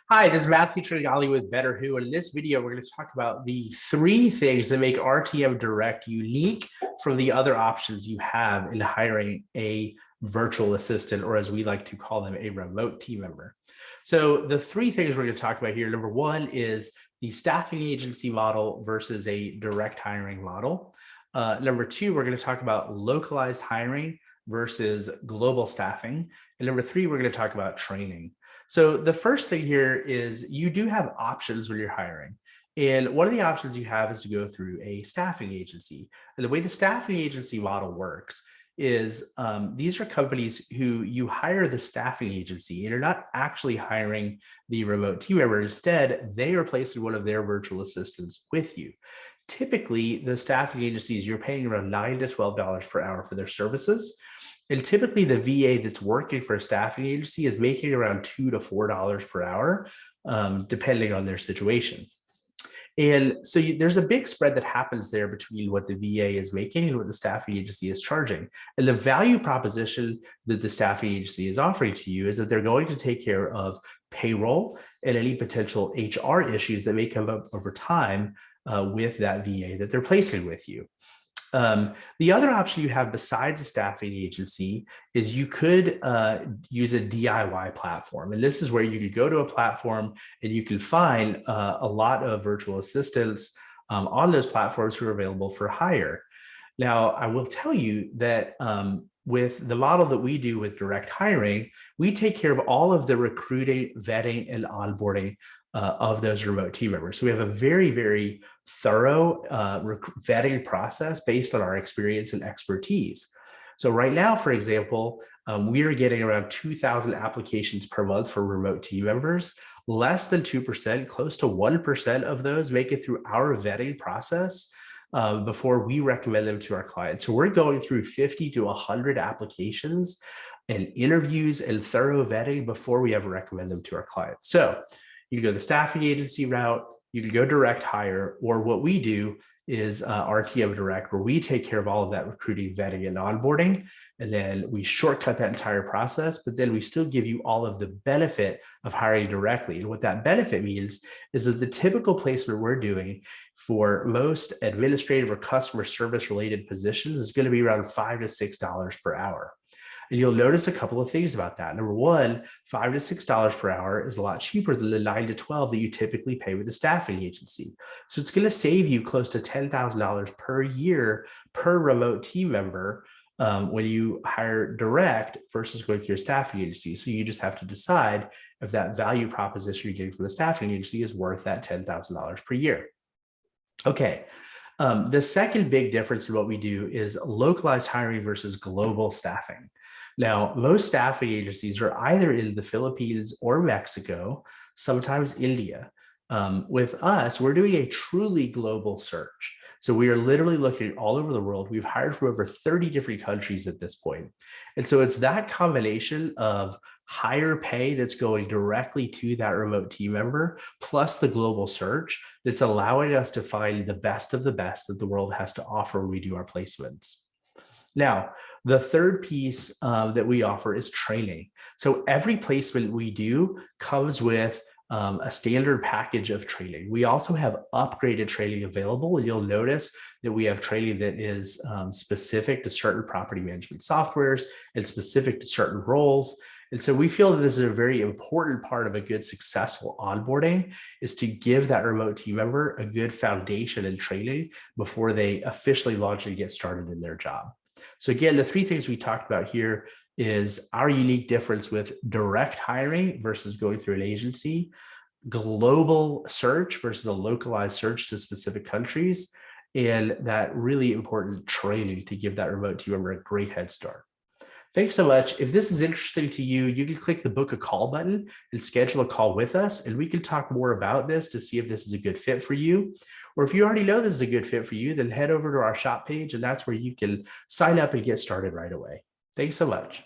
Hi, this is Matthew Tringali with Better Who, and in this video, we're going to talk about the three things that make RTM Direct unique from the other options you have in hiring a virtual assistant, or as we like to call them, a remote team member. So the three things we're going to talk about here, number one is the staffing agency model versus a direct hiring model. Number two, we're going to talk about localized hiring versus global staffing. And number three, we're going to talk about training. So the first thing here is you do have options when you're hiring. And one of the options you have is to go through a staffing agency. And the way the staffing agency model works is these are companies who you hire the staffing agency and you're not actually hiring the remote team member. Instead, they are placing one of their virtual assistants with you. Typically, the staffing agencies, you're paying around $9 to $12 per hour for their services. And typically the VA that's working for a staffing agency is making around $2 to $4 per hour, depending on their situation. And so there's a big spread that happens there between what the VA is making and what the staffing agency is charging. And the value proposition that the staffing agency is offering to you is that they're going to take care of payroll and any potential HR issues that may come up over time with that VA that they're placing with you. The other option you have besides a staffing agency is you could use a DIY platform. And this is where you could go to a platform and you can find a lot of virtual assistants on those platforms who are available for hire. Now, I will tell you that with the model that we do with direct hiring, we take care of all of the recruiting, vetting, and onboarding of those remote team members. So we have a very, very thorough vetting process based on our experience and expertise. So right now, for example, we are getting around 2,000 applications per month for remote team members. Less than 2%, close to 1% of those make it through our vetting process before we recommend them to our clients. So we're going through 50 to 100 applications and interviews and thorough vetting before we ever recommend them to our clients. So you can go the staffing agency route, you can go direct hire, or what we do is RTM Direct, where we take care of all of that recruiting, vetting, and onboarding. And then we shortcut that entire process, but then we still give you all of the benefit of hiring directly. And what that benefit means is that the typical placement we're doing for most administrative or customer service related positions is going to be around $5 to $6 per hour. And you'll notice a couple of things about that. Number one, $5 to $6 per hour is a lot cheaper than the $9 to $12 that you typically pay with a staffing agency. So it's going to save you close to $10,000 per year per remote team member when you hire direct versus going through a staffing agency. So you just have to decide if that value proposition you're getting from the staffing agency is worth that $10,000 per year. Okay. The second big difference in what we do is localized hiring versus global staffing. Now, most staffing agencies are either in the Philippines or Mexico, sometimes India. With us, we're doing a truly global search. So we are literally looking all over the world. We've hired from over 30 different countries at this point. And so it's that combination of higher pay that's going directly to that remote team member, plus the global search that's allowing us to find the best of the best that the world has to offer when we do our placements. Now, the third piece that we offer is training. So every placement we do comes with a standard package of training. We also have upgraded training available, and you'll notice that we have training that is specific to certain property management softwares and specific to certain roles. And so we feel that this is a very important part of a good, successful onboarding is to give that remote team member a good foundation and training before they officially launch and get started in their job. So again, the three things we talked about here is our unique difference with direct hiring versus going through an agency, global search versus a localized search to specific countries, and that really important training to give that remote team member a great head start. Thanks so much. If this is interesting to you, you can click the book a call button and schedule a call with us, and we can talk more about this to see if this is a good fit for you. Or if you already know this is a good fit for you, then head over to our shop page, and that's where you can sign up and get started right away. Thanks so much.